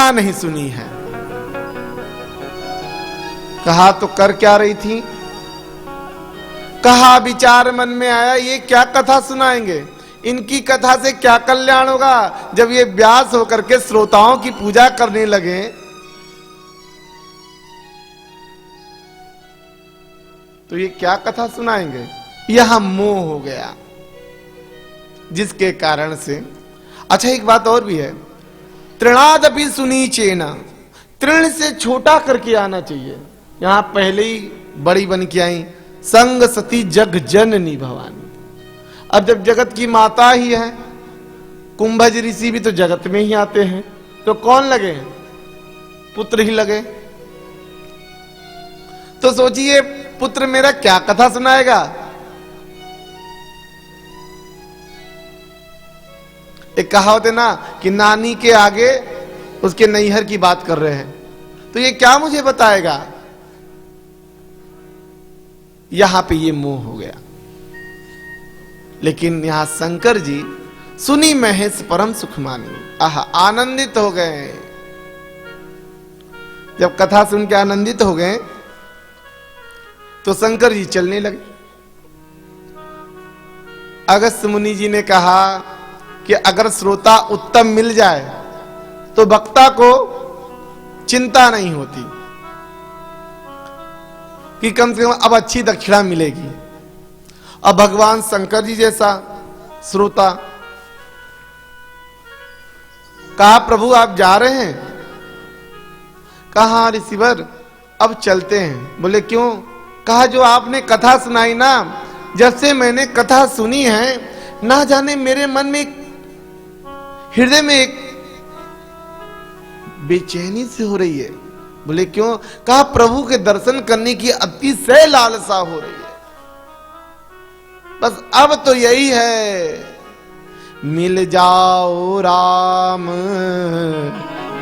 कथा नहीं सुनी है। कहा तो कर क्या रही थी? कहा विचार मन में आया, ये क्या कथा सुनाएंगे, इनकी कथा से क्या कल्याण होगा। जब ये व्यास होकर के श्रोताओं की पूजा करने लगे तो ये क्या कथा सुनाएंगे। यह मोह हो गया, जिसके कारण से। अच्छा, एक बात और भी है, तृणादपि सुनीचेना, तृण से छोटा करके आना चाहिए। यहां पहले ही बड़ी बन के आई, संग सती जग जननी भवानी। अब जब जगत की माता ही है, कुंभज ऋषि भी तो जगत में ही आते हैं, तो कौन लगे? पुत्र ही लगे। तो सोचिए, पुत्र मेरा क्या कथा सुनाएगा। एक कहावत है ना कि नानी के आगे उसके नैहर की बात कर रहे हैं, तो ये क्या मुझे बताएगा। यहां पे ये मोह हो गया। लेकिन यहां शंकर जी सुनी महेश परम सुख मानी, आह आनंदित हो गए। जब कथा सुन के आनंदित हो गए तो शंकर जी चलने लगे। अगस्त्य मुनि जी ने कहा कि अगर श्रोता उत्तम मिल जाए तो वक्ता को चिंता नहीं होती कि कम से कम अब अच्छी दक्षिणा मिलेगी। अब भगवान शंकर जी जैसा श्रोता कहा, प्रभु आप जा रहे हैं? कहा, ऋषिवर अब चलते हैं। बोले क्यों? कहा, जो आपने कथा सुनाई ना, जब से मैंने कथा सुनी है, ना जाने मेरे मन में, हृदय में एक बेचैनी से हो रही है। बोले क्यों? कहा, प्रभु के दर्शन करने की अतिशय लालसा हो रही है। बस अब तो यही है, मिल जाओ राम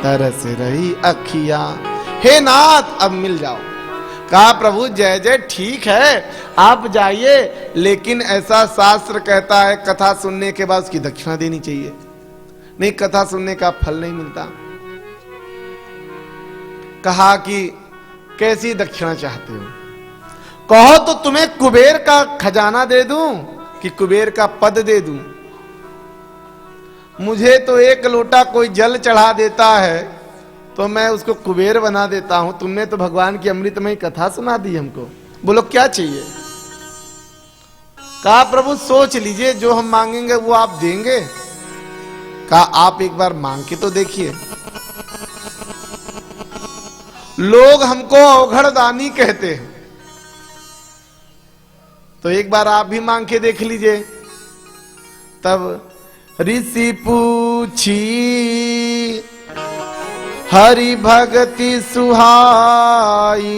तरस रही अखियां। हे नाथ, अब मिल जाओ। कहा, प्रभु जय जय, ठीक है आप जाइए, लेकिन ऐसा शास्त्र कहता है कथा सुनने के बाद उसकी दक्षिणा देनी चाहिए, नहीं कथा सुनने का फल नहीं मिलता। कहा कि कैसी दक्षिणा चाहते हो? कहो तो तुम्हें कुबेर का खजाना दे दूं कि कुबेर का पद दे दूं। मुझे तो एक लोटा कोई जल चढ़ा देता है तो मैं उसको कुबेर बना देता हूं, तुमने तो भगवान की अमृतमयी कथा सुना दी हमको, बोलो क्या चाहिए। कहा, प्रभु सोच लीजिए, जो हम मांगेंगे वो आप देंगे। कहा, आप एक बार मांग के तो देखिए। लोग हमको अवघड़दानी कहते हैं, तो एक बार आप भी मांग के देख लीजिए। तब ऋषि पूछी हरि भगति सुहाई।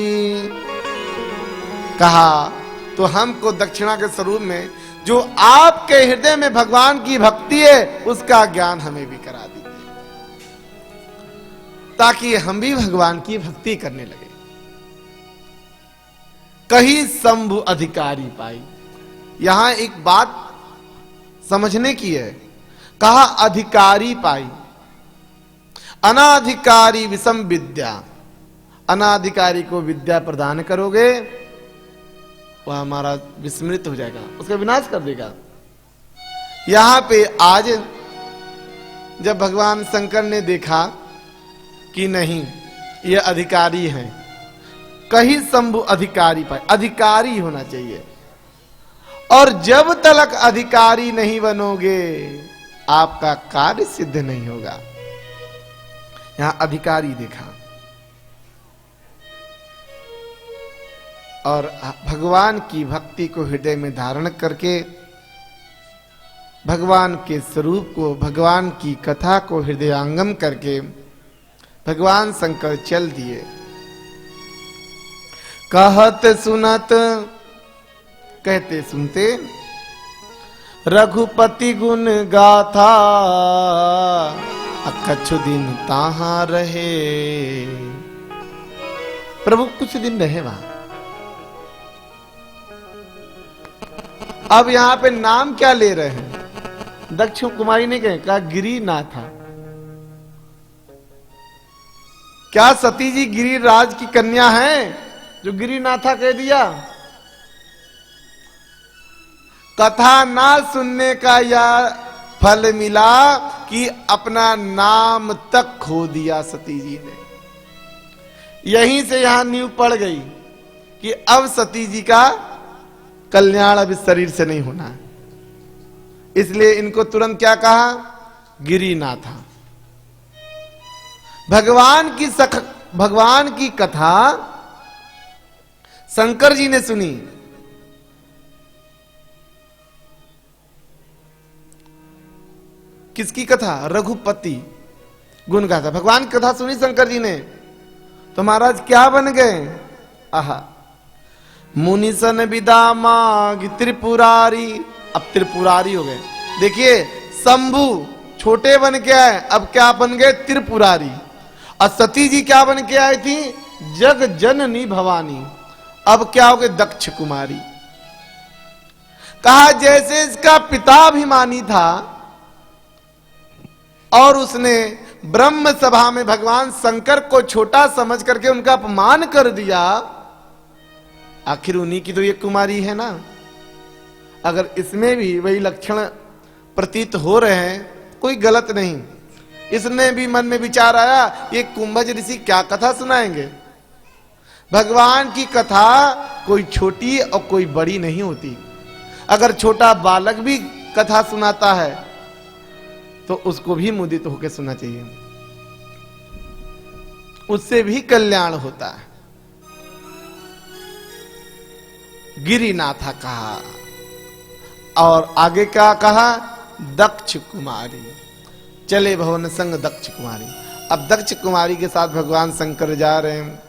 कहा, तो हमको दक्षिणा के स्वरूप में जो आपके हृदय में भगवान की भक्ति है उसका ज्ञान हमें भी करा दीजिए, ताकि हम भी भगवान की भक्ति करने लगे। कहीं शंभु अधिकारी पाई। यहां एक बात समझने की है। कहा, अधिकारी पाई। अनाधिकारी विषम विद्या, अनाधिकारी को विद्या प्रदान करोगे वह हमारा विस्मृत हो जाएगा, उसका विनाश कर देगा। यहां पे आज जब भगवान शंकर ने देखा कि नहीं ये अधिकारी हैं, कहीं शंभु अधिकारी पाए, अधिकारी होना चाहिए। और जब तक अधिकारी नहीं बनोगे आपका कार्य सिद्ध नहीं होगा। यहां अधिकारी देखा और भगवान की भक्ति को हृदय में धारण करके भगवान के स्वरूप को, भगवान की कथा को हृदयांगम करके भगवान शंकर चल दिए। कहत सुनत, कहते सुनते रघुपति गुण गाथा, कछु दिन ताहां रहे। प्रभु कुछ दिन रहे वहां। अब यहां पे नाम क्या ले रहे हैं? दक्ष कुमारी ने कहा गिरिनाथा। क्या सती जी गिरिराज की कन्या हैं जो गिरिनाथा कह दिया? कथा ना सुनने का यह फल मिला कि अपना नाम तक खो दिया सती जी ने। यहीं से यहां नींव पड़ गई कि अब सती जी का कल्याण अब इस शरीर से नहीं होना है। इसलिए इनको तुरंत क्या कहा? गिरिनाथा। भगवान की कथा शंकर जी ने सुनी। किसकी कथा? रघुपति गुण गाथा। भगवान की कथा सुनी शंकर जी ने तो महाराज क्या बन गए? आहा, मुनिसन विदा मांग त्रिपुरारी। अब त्रिपुरारी हो गए। देखिए, शंभु छोटे बन के आए, अब क्या बन गए? त्रिपुरारी। और सती जी क्या बन के आई थी? जग जननी भवानी। अब क्या हो गए? दक्ष कुमारी। कहा जैसे इसका पिता अभिमानी था और उसने ब्रह्म सभा में भगवान शंकर को छोटा समझ करके उनका अपमान कर दिया, आखिर उन्हीं की तो ये कुमारी है ना। अगर इसमें भी वही लक्षण प्रतीत हो रहे हैं, कोई गलत नहीं। इसने भी मन में विचार आया, ये कुंभज ऋषि क्या कथा सुनाएंगे? भगवान की कथा कोई छोटी और कोई बड़ी नहीं होती। अगर छोटा बालक भी कथा सुनाता है तो उसको भी मुदित होकर सुनना चाहिए, उससे भी कल्याण होता है। गिरिनाथा कहा और आगे क्या कहा? दक्ष कुमारी। चले भवन संग दक्ष कुमारी। अब दक्ष कुमारी के साथ भगवान शंकर जा रहे हैं।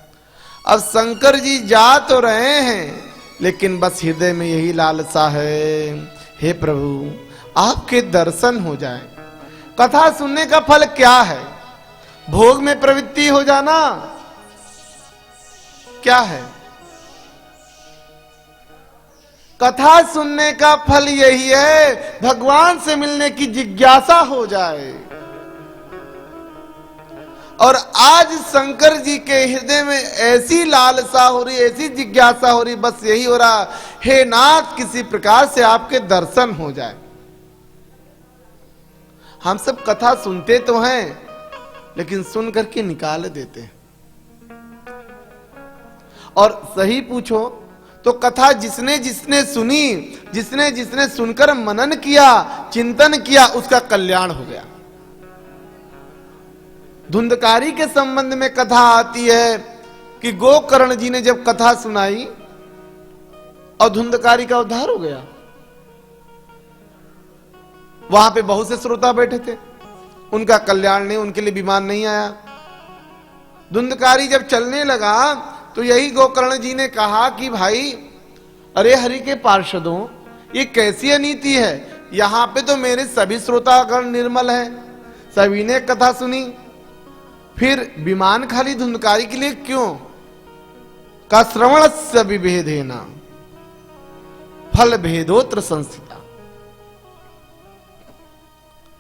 अब शंकर जी जा तो रहे हैं, लेकिन बस हृदय में यही लालसा है, हे प्रभु आपके दर्शन हो जाए। कथा सुनने का फल क्या है? भोग में प्रवृत्ति हो जाना क्या है? कथा सुनने का फल यही है, भगवान से मिलने की जिज्ञासा हो जाए। और आज शंकर जी के हृदय में ऐसी लालसा हो रही, ऐसी जिज्ञासा हो रही, बस यही हो रहा, हे नाथ किसी प्रकार से आपके दर्शन हो जाए। हम सब कथा सुनते तो हैं, लेकिन सुन करके निकाल देते हैं। और सही पूछो तो कथा जिसने जिसने सुनी, जिसने जिसने सुनकर मनन किया, चिंतन किया, उसका कल्याण हो गया। धुंधकारी के संबंध में कथा आती है कि गोकर्ण जी ने जब कथा सुनाई और धुंधकारी का उद्धार हो गया। वहां पे बहुत से श्रोता बैठे थे, उनका कल्याण नहीं, उनके लिए विमान नहीं आया। धुंधकारी जब चलने लगा तो यही गोकर्ण जी ने कहा कि भाई, अरे हरि के पार्षदों, ये कैसी अनीति है? यहां पे तो मेरे सभी श्रोतागण निर्मल हैं, सभी ने कथा सुनी, फिर विमान खाली धुंधकारी के लिए क्यों? का श्रवणस्य विभेदेना फल भेदोत्र संस्थिता।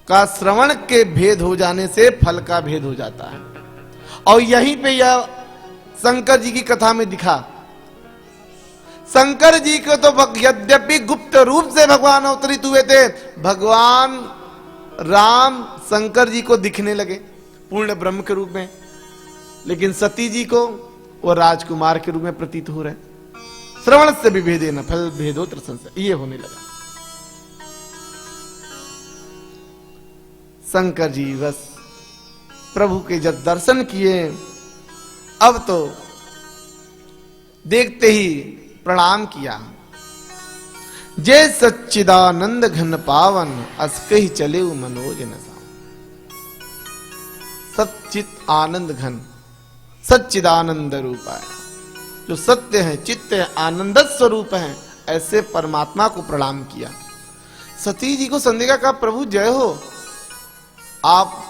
का श्रवण के भेद हो जाने से फल का भेद हो जाता है। और यहीं पे यह शंकर जी की कथा में दिखा। शंकर जी को तो यद्यपि गुप्त रूप से भगवान अवतरित हुए थे, भगवान राम शंकर जी को दिखने लगे पूर्ण ब्रह्म के रूप में, लेकिन सती जी को वो राजकुमार के रूप में प्रतीत हो रहे। श्रवण से विभेदेन फल भेदोत्र संशय, ये होने लगा। शंकर जी बस प्रभु के जब दर्शन किए, अब तो देखते ही प्रणाम किया। जय सच्चिदानंद घन पावन, असके ही चले मनोज नसा। सच्चित आनंद घन, सच्चिदानंद रूप है, जो सत्य है, चित्त है, आनंद स्वरूप है, ऐसे परमात्मा को प्रणाम किया। सती जी को संदेह का प्रभु जय हो, आप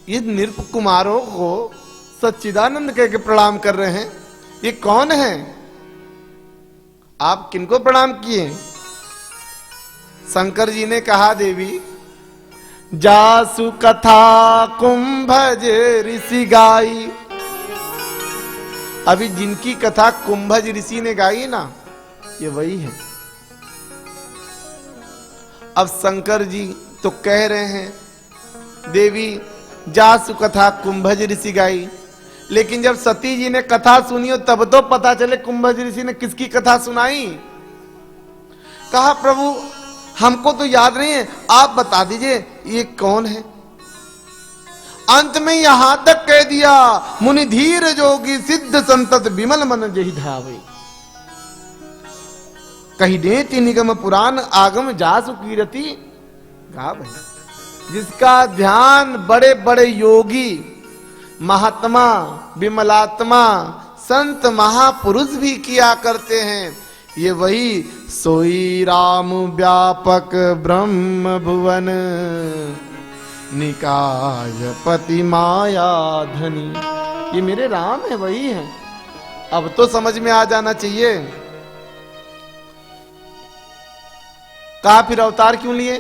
ये नृप कुमारों को सच्चिदानंद कह के प्रणाम कर रहे हैं, ये कौन है? आप किनको प्रणाम किए? शंकर जी ने कहा, देवी जासु कथा कुंभज ऋषि गाई, अभी जिनकी कथा कुंभज ऋषि ने गाई ना, ये वही है। अब शंकर जी तो कह रहे हैं देवी जासु कथा कुंभज ऋषि गाई, लेकिन जब सती जी ने कथा सुनी हो तब तो पता चले कुंभज ऋषि ने किसकी कथा सुनाई। कहा प्रभु हमको तो याद नहीं है, आप बता दीजिए ये कौन है। अंत में यहां तक कह दिया मुनि धीर जोगी सिद्ध संतत विमल मन जहि धावे, कही देती निगम पुराण आगम जासु कीरति गावे। जिसका ध्यान बड़े बड़े योगी महात्मा विमलात्मा संत महापुरुष भी किया करते हैं, ये वही सोई राम व्यापक ब्रह्म भुवन निकाय पति माया धनी, ये मेरे राम है, वही है। अब तो समझ में आ जाना चाहिए। कहा फिर अवतार क्यों लिए?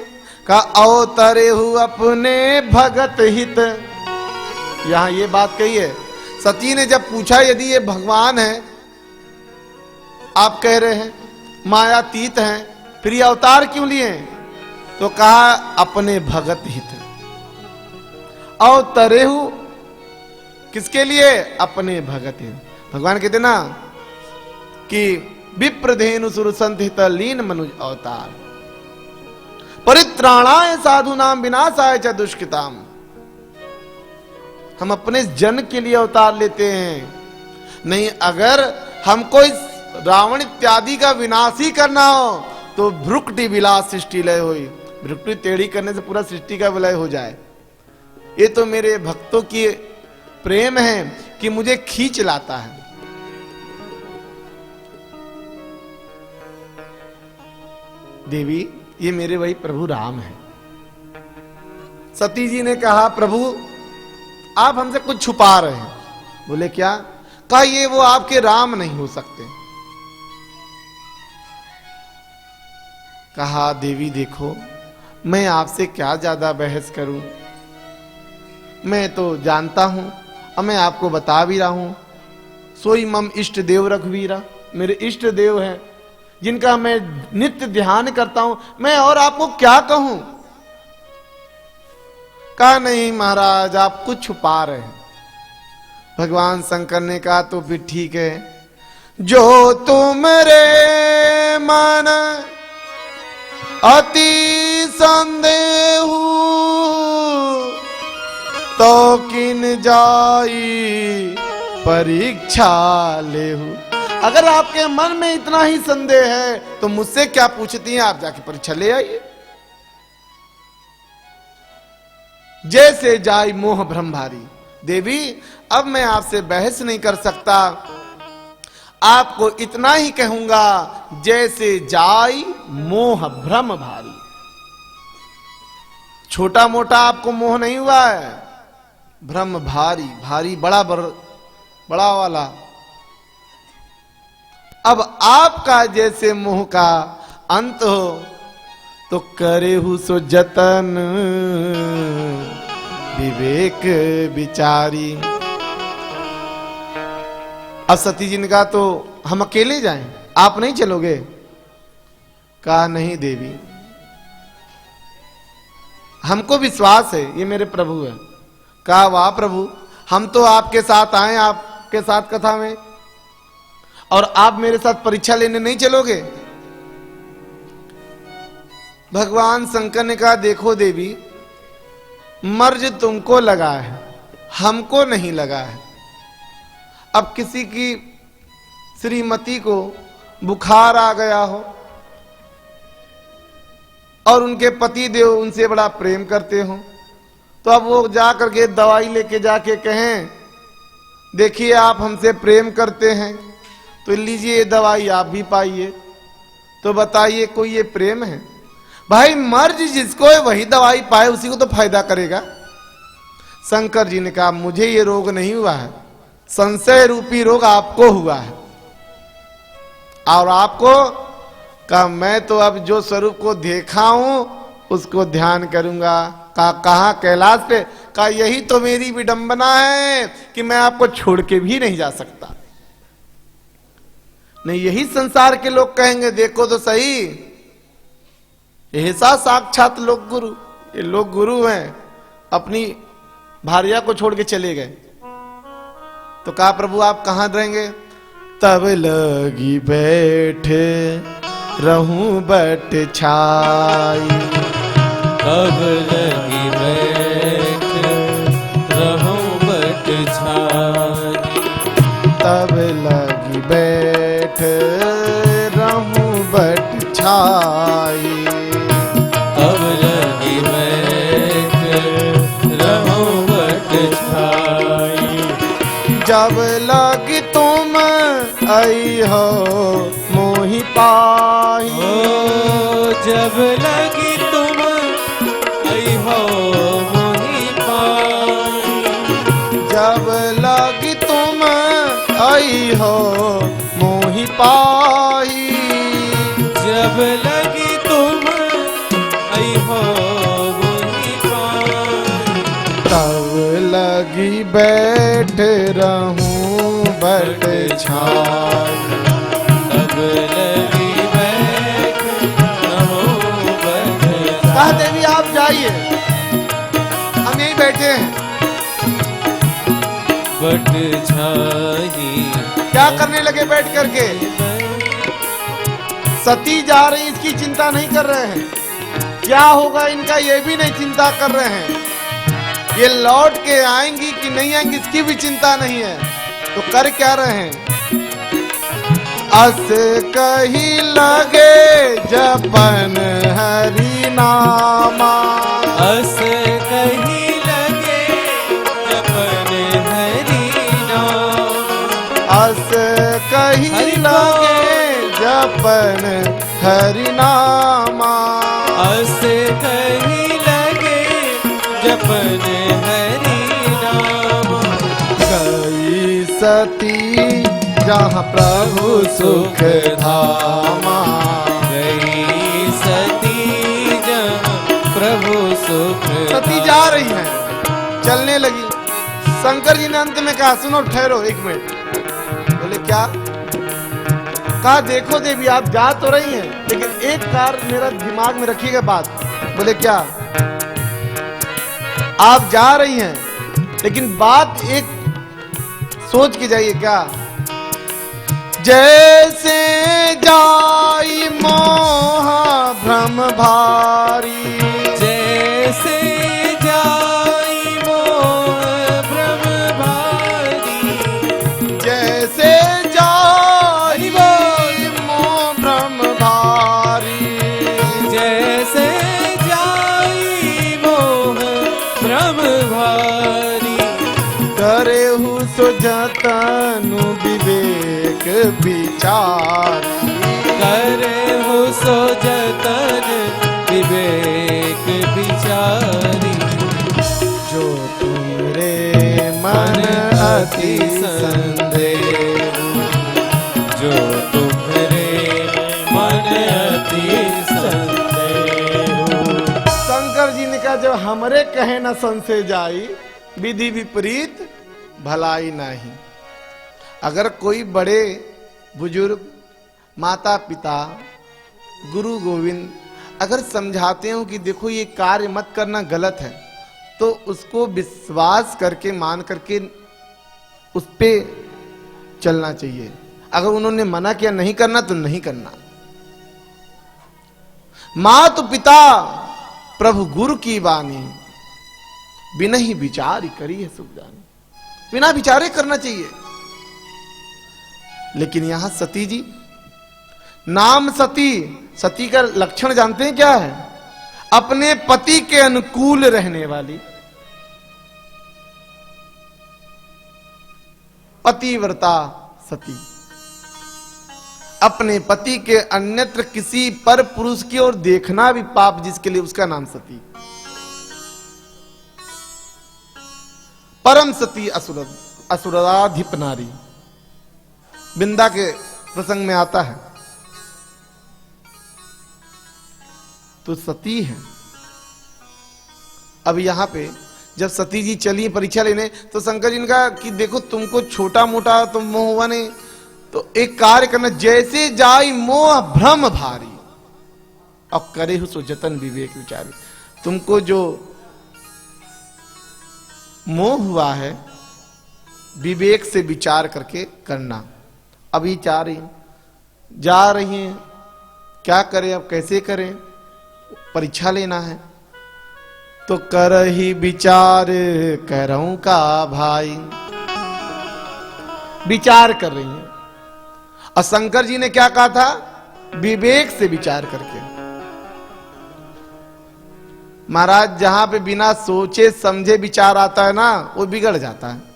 कहा अवतरे हु अपने भगत हित। यहां ये बात कही है, सती ने जब पूछा यदि ये भगवान है, आप कह रहे हैं मायातीत हैं, फिर ये अवतार क्यों लिए? तो कहा अपने भगत हित। अवतरे हु किसके लिए? अपने भगत हित। भगवान कहते ना कि विप्रधेनु सुरसंत हित लीन मनुज अवतार, परित्राणाय साधुनाम विनाशाय च दुष्कृताम। हम अपने जन के लिए अवतार लेते हैं। नहीं, अगर हमको इस रावण इत्यादि का विनाश ही करना हो तो भ्रुकुटी विलास सृष्टि लय होई, भ्रुकुटी टेढ़ी करने से पूरा सृष्टि का विलय हो जाए। ये तो मेरे भक्तों की प्रेम है कि मुझे खींच लाता है। देवी ये मेरे वही प्रभु राम है। सती जी ने कहा प्रभु आप हमसे कुछ छुपा रहे हैं। बोले क्या? कहा ये वो आपके राम नहीं हो सकते। कहा देवी देखो मैं आपसे क्या ज्यादा बहस करूं, मैं तो जानता हूं और मैं आपको बता भी रहा हूं। सोई मम इष्ट देव रघुवीरा, मेरे इष्ट देव हैं जिनका मैं नित्य ध्यान करता हूं, मैं और आपको क्या कहूं। कहा नहीं महाराज आप कुछ छुपा रहे हैं। भगवान शंकर ने कहा तो फिर ठीक है, जो तुमरे मन अति संदेह तो किन जाई परीक्षा लेहू। अगर आपके मन में इतना ही संदेह है तो मुझसे क्या पूछती हैं, आप जाके परीक्षा ले आइए। जैसे जाई मोह भ्रम भारी। देवी अब मैं आपसे बहस नहीं कर सकता, आपको इतना ही कहूंगा जैसे जाई मोह भ्रम भारी। छोटा मोटा आपको मोह नहीं हुआ है, भ्रम भारी, भारी बड़ा वाला। अब आपका जैसे मोह का अंत हो तो करेहु सो जतन विवेक विचारी। अब सती जी ने कहा तो हम अकेले जाएं, आप नहीं चलोगे? कहा नहीं देवी हमको विश्वास है ये मेरे प्रभु है। कहा वाह प्रभु हम तो आपके साथ आए, आपके साथ कथा में, और आप मेरे साथ परीक्षा लेने नहीं चलोगे? भगवान शंकर ने कहा देखो देवी मर्ज तुमको लगा है, हमको नहीं लगा है। अब किसी की श्रीमती को बुखार आ गया हो और उनके पति देव उनसे बड़ा प्रेम करते हो, तो अब वो जाकर के दवाई लेके जाके कहें देखिए आप हमसे प्रेम करते हैं तो लीजिए ये दवाई आप भी पाइए, तो बताइए कोई ये प्रेम है? भाई मर्ज जिसको है वही दवाई पाए, उसी को तो फायदा करेगा। शंकर जी ने कहा मुझे ये रोग नहीं हुआ है, संशय रूपी रोग आपको हुआ है। और आपको कहा मैं तो अब जो स्वरूप को देखा हूं उसको ध्यान करूंगा। कहा कैलाश पे? कहा यही तो मेरी विडंबना है कि मैं आपको छोड़ के भी नहीं जा सकता। नहीं, यही संसार के लोग कहेंगे देखो तो सही, ऐसा साक्षात लोग गुरु, ये लोग गुरु हैं, अपनी भार्या को छोड़ के चले गए। तो कहा प्रभु आप कहां रहेंगे? तब लगी बैठे रहूं बट छाई, तब लगी बैठे रहूं बट छाई, तब लगी बैठ रहूं बट छाई, तब लगी बैठ रहूं बट छाई, जब लगी तुम आई हो मोहि पाई, ओ जब लगी तुम आई हो मोहि पाई, जब लगी तुम आई हो मोहि पाई, जब लगी तुम आई हो मोहि पाई, तब लगी बैठ रहूं बट छाई, तब लगी बैठ रहूं बट कहा देवी आप जाइए, हम यहीं बैठे हैं। बट छाई, क्या करने लगे बैठ करके? सती जा रही इसकी चिंता नहीं कर रहे हैं, क्या होगा इनका ये भी नहीं चिंता कर रहे हैं, ये लौट के आएंगी कि नहीं आएंगी इसकी भी चिंता नहीं है। तो कर क्या रहे हैं? अस कही लगे जपन हरि नामा, अस कही लगे जपन हरि नाम, अस कही लगे जपन हरि नामा, अस कही लगे जपन हरि नाम, गई सती जहाँ प्रभु सुख धामा, गई सती जहाँ प्रभु सुख सती जा रही है, चलने लगी। शंकर जी ने अंत में कहा सुनो ठहरो एक मिनट। बोले क्या? कहा देखो देवी आप जा तो रही हैं, लेकिन एक कार मेरा दिमाग में रखिएगा बात। बोले क्या? आप जा रही हैं लेकिन बात एक सोच के जाइए। क्या? जैसे जाई मोहा भ्रम भारी, जैसे जाई मोह भ्रम भारी, जैसे जाई मोह भ्रम भारी, जैसे जाई मोह भ्रम भारी, करेहु सो जतनु विवेक विचार, करेहु सो जतन विवेक विचारी, जो तुमरे मन अति संदेह, जो तुम्हारे मन अति संदेह। शंकर जी ने कहा जब हमरे कहे न संशय जाई, विधि विपरीत भलाई नहीं। अगर कोई बड़े बुजुर्ग माता पिता गुरु गोविंद अगर समझाते हो कि देखो ये कार्य मत करना गलत है, तो उसको विश्वास करके मान करके उस पे चलना चाहिए। अगर उन्होंने मना किया नहीं करना तो नहीं करना। मातु पिता प्रभु गुरु की वाणी, बिना ही विचार ही करी है सुखदानी। बिना विचारे करना चाहिए। लेकिन यहां सती जी, नाम सती, सती का लक्षण जानते हैं क्या है? अपने पति के अनुकूल रहने वाली, पतिव्रता सती। अपने पति के अन्यत्र किसी पर पुरुष की ओर देखना भी पाप, जिसके लिए उसका नाम सती। परम सती असुराधिप नारी, बिंदा के प्रसंग में आता है। तो सती है। अब यहां पे जब सती जी चली परीक्षा लेने, तो शंकर जी ने कहा कि देखो तुमको छोटा मोटा तो मोह हुआ नहीं, तो एक कार्य करना, जैसे जाई मोह भ्रम भारी और करे हो सो जतन विवेक विचारी। तुमको जो मोह हुआ है विवेक से विचार करके करना। अभी जा रही हैं, क्या करें, अब कैसे करें, परीक्षा लेना है, तो कर ही विचार करऊं का भाई। विचार कर रही हैं, और शंकर जी ने क्या कहा था, विवेक से विचार करके। महाराज जहां पे बिना सोचे समझे विचार आता है ना, वो बिगड़ जाता है।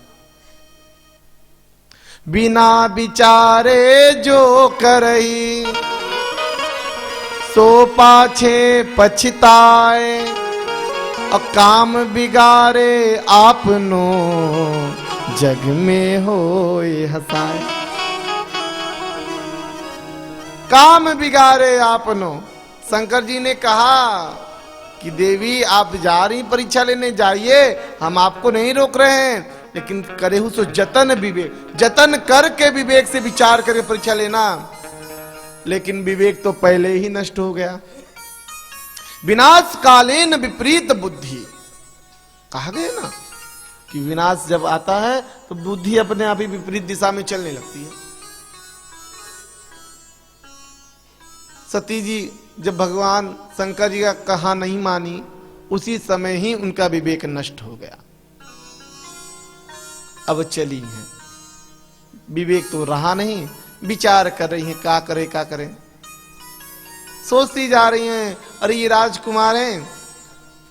बिना विचारे जो करई सो पाछे पछताए, और काम बिगाड़े आपनो जग में होए हंसाए। काम बिगाड़े आपनो। शंकर जी ने कहा कि देवी आप जा रही परीक्षा लेने, जाइए, हम आपको नहीं रोक रहे हैं, लेकिन करे हो सो जतन विवेक, जतन करके विवेक से विचार करके परीक्षा लेना। लेकिन विवेक तो पहले ही नष्ट हो गया। विनाश कालीन विपरीत बुद्धि, कहा गया ना कि विनाश जब आता है तो बुद्धि अपने आप ही विपरीत दिशा में चलने लगती है। सती जी जब भगवान शंकर जी का कहा नहीं मानी, उसी समय ही उनका विवेक नष्ट हो गया। अब चली हैं, विवेक तो रहा नहीं, विचार कर रही हैं, क्या करें क्या करें, सोचती जा रही हैं, अरे ये राजकुमार हैं,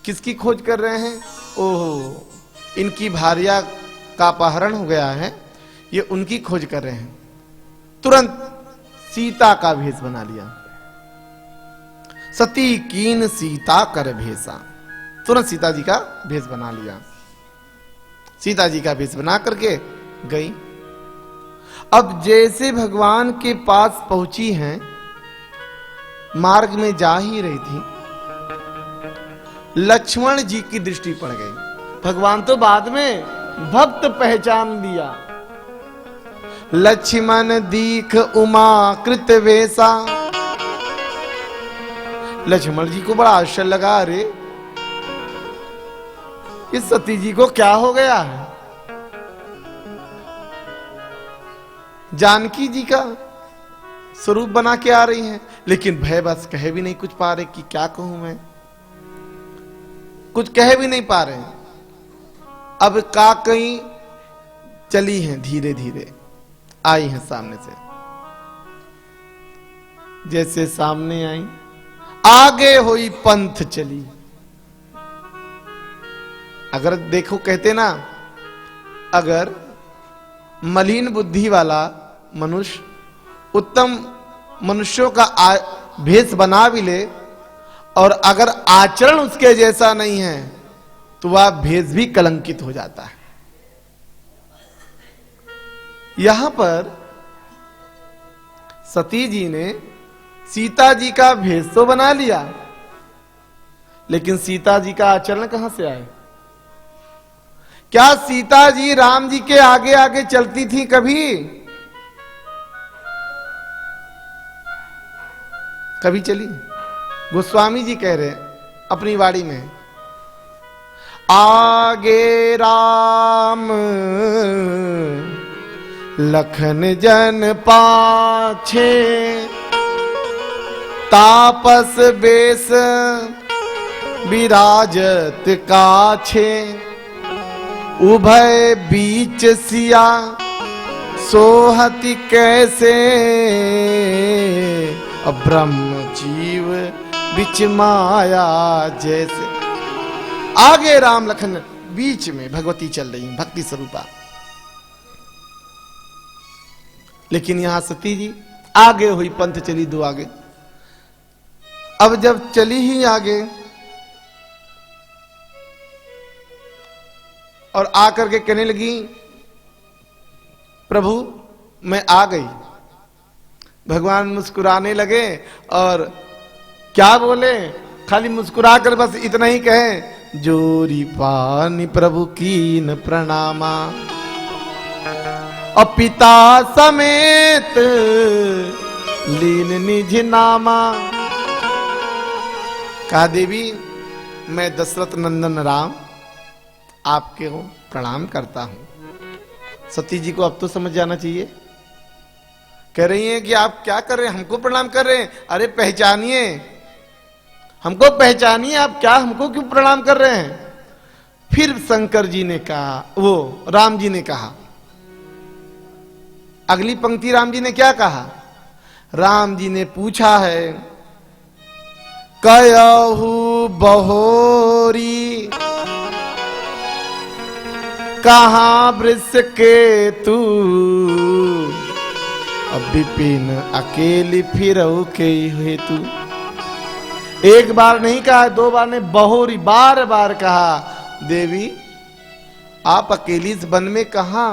किसकी खोज कर रहे हैं, ओहो इनकी भार्या का अपहरण हो गया है, ये उनकी खोज कर रहे हैं। तुरंत सीता का भेष बना लिया। सती कीन सीता कर भेषा, तुरंत सीता जी का भेष बना लिया। सीता जी का भेष बना करके गई। अब जैसे भगवान के पास पहुंची हैं, मार्ग में जा ही रही थी, लक्ष्मण जी की दृष्टि पड़ गई। भगवान तो बाद में भक्त पहचान लिया। लक्ष्मण दीख उमा कृत वेशा। लक्ष्मण जी को बड़ा आश्चर्य लगा, अरे इस सती जी को क्या हो गया है। जानकी जी का स्वरूप बना के आ रही हैं, लेकिन भय बस कह भी नहीं कुछ पा रहे कि क्या कहूं मैं, कुछ कह भी नहीं पा रहे हैं। अब का कहीं चली हैं, धीरे धीरे आई हैं सामने से। जैसे सामने आई, आगे हुई पंथ चली। अगर देखो कहते ना, अगर मलिन बुद्धि वाला मनुष्य उत्तम मनुष्यों का भेष बना भी ले, और अगर आचरण उसके जैसा नहीं है, तो वह भेष भी कलंकित हो जाता है। यहां पर सती जी ने सीता जी का भेष तो बना लिया, लेकिन सीता जी का आचरण कहां से आए। क्या सीता जी राम जी के आगे आगे चलती थी कभी? कभी चली? गोस्वामी जी कह रहे अपनी वाणी में, आगे राम लखन जन पाछे, तापस बेस विराजत काछे, उभय बीच सिया सोहति कैसे, ब्रह्म जीव बिच माया जैसे। आगे राम लखन, बीच में भगवती चल रही है, भक्ति स्वरूपा। लेकिन यहां सती जी आगे हुई, पंथ चली दो आगे। अब जब चली ही आगे और आकर के कहने लगी, प्रभु मैं आ गई। भगवान मुस्कुराने लगे, और क्या बोले, खाली मुस्कुरा कर बस इतना ही कहे, जोरी पानी प्रभु कीन प्रणामा। और पिता समेत लीन निज नामा। कहा देवी मैं दशरथ नंदन राम आपके को प्रणाम करता हूं। सती जी को अब तो समझ जाना चाहिए। कह रही हैं कि आप क्या कर रहे हैं, हमको प्रणाम कर रहे हैं? अरे पहचानिए, हमको पहचानिए, आप क्या हमको क्यों प्रणाम कर रहे हैं? फिर शंकर जी ने कहा, वो राम जी ने कहा, अगली पंक्ति राम जी ने क्या कहा? राम जी ने पूछा है, कयहु बहोरी कहां वृष के तू, अब विपिन अकेली फिरऊ के हेतु। एक बार नहीं कहा, दो बार ने बहोरी बार बार कहा, देवी आप अकेली इस वन में कहां,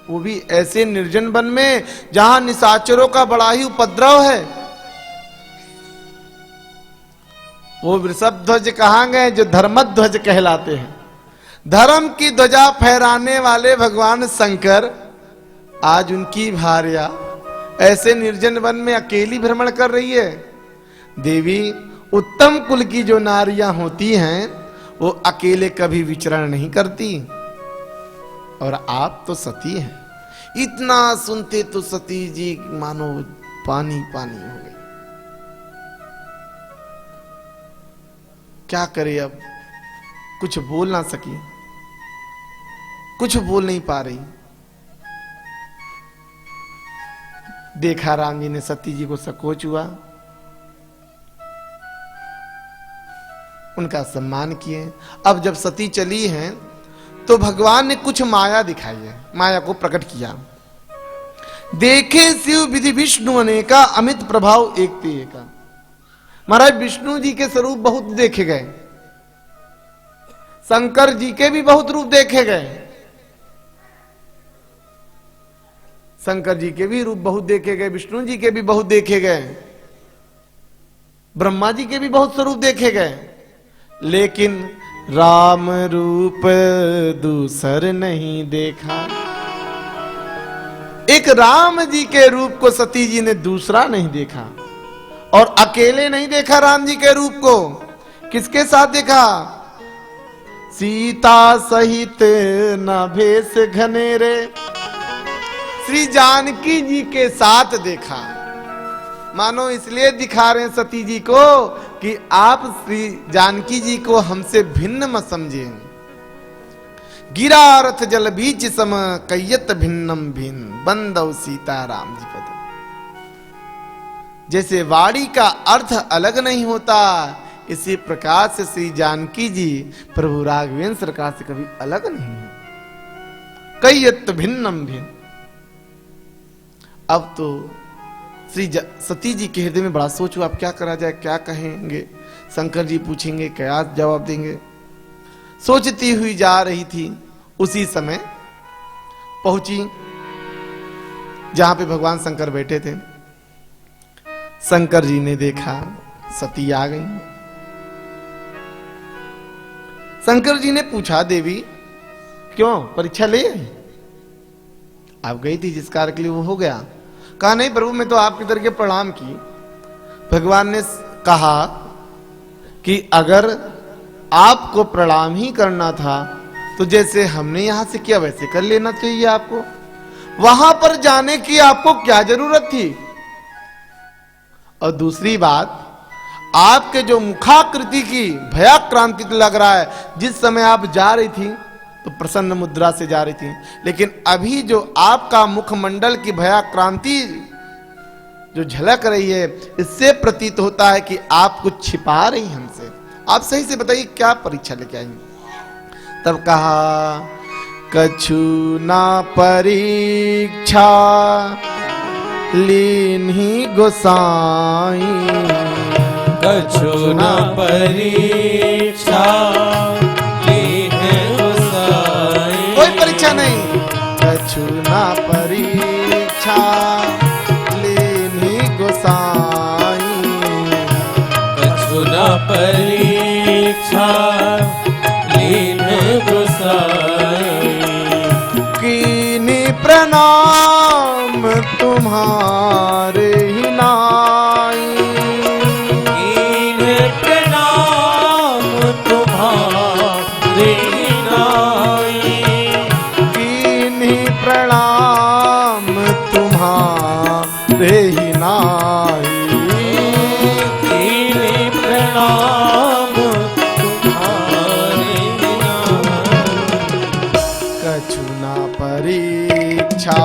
वो भी ऐसे निर्जन वन में जहां निशाचरों का बड़ा ही उपद्रव है। वो वृषभ ध्वज कहां गए जो धर्मध्वज कहलाते हैं। धर्म की ध्वजा फहराने वाले भगवान शंकर आज उनकी भार्या ऐसे निर्जन वन में अकेली भ्रमण कर रही है। देवी उत्तम कुल की जो नारियां होती हैं वो अकेले कभी विचरण नहीं करती, और आप तो सती हैं। इतना सुनते तो सती जी मानो पानी पानी हो गई। क्या करे, अब कुछ बोल ना सकी, कुछ बोल नहीं पा रही। देखा राम जी ने सती जी को संकोच हुआ, उनका सम्मान किए। अब जब सती चली हैं तो भगवान ने कुछ माया दिखाई है, माया को प्रकट किया। देखे शिव विधि विष्णु अनेका, अमित प्रभाव एक ते एका। महाराज विष्णु जी के स्वरूप बहुत देखे गए, शंकर जी के भी बहुत रूप देखे गए, शंकर जी के भी रूप बहुत देखे गए, विष्णु जी के भी बहुत देखे गए, ब्रह्मा जी के भी बहुत स्वरूप देखे गए, लेकिन राम रूप दूसर नहीं देखा। एक राम जी के रूप को सती जी ने दूसरा नहीं देखा, और अकेले नहीं देखा राम जी के रूप को, किसके साथ देखा? सीता सहित न भेष घनेरे, श्री जानकी जी के साथ देखा। मानो इसलिए दिखा रहे हैं सती जी को कि आप श्री जानकी जी को हमसे भिन्न मत समझें। गिरा रथ जल बीच सम, कैयत भिन्नम भिन्न, बंदव सीता राम जी पद। जैसे वाणी का अर्थ अलग नहीं होता, इसी प्रकार से श्री जानकी जी प्रभु राघवेंद्र सरकार से कभी अलग नहीं है। कैयत भिन्नम भिन्न। अब तो श्री सती जी के हृदय में बड़ा सोच हुआ, अब क्या करा जाए, क्या कहेंगे, शंकर जी पूछेंगे, क्या जवाब देंगे। सोचती हुई जा रही थी, उसी समय पहुंची जहां पे भगवान शंकर बैठे थे। शंकर जी ने देखा सती आ गई। शंकर जी ने पूछा, देवी क्यों परीक्षा ले आई? आप गई थी जिस कार्य के लिए वो हो गया? कहा नहीं प्रभु, मैं तो आपकी तरह के प्रणाम की। भगवान ने कहा कि अगर आपको प्रणाम ही करना था तो जैसे हमने यहां से किया वैसे कर लेना चाहिए आपको। वहां पर जाने की आपको क्या जरूरत थी? और दूसरी बात, आपके जो मुखाकृति की भयाक्रांति तो लग रहा है, जिस समय आप जा रही थी तो प्रसन्न मुद्रा से जा रही थी, लेकिन अभी जो आपका मुखमंडल की भयाक्रांति जो झलक रही है, इससे प्रतीत होता है कि आप कुछ छिपा रही हमसे। आप सही से बताइए क्या परीक्षा लेके आई? तब कहा, कछु ना परीक्षा लीन्ही गोसाई, कछु ना परीक्षा लीन्ही गोसाई। कोई परीक्षा नहीं, कछु ना परीक्षा लीन्ही गोसाई, कछु ना परीक्षा लीन्ही गोसाई। कीनी प्रणाम तुम्हारे ही नाई। कीन्हे प्रणाम तुम्हारे ही नाई। कीन्ही प्रणाम तुम्हारे ही नाई। कीन्हे प्रणाम तुम्हारे ही नाई। कछु न परीक्षा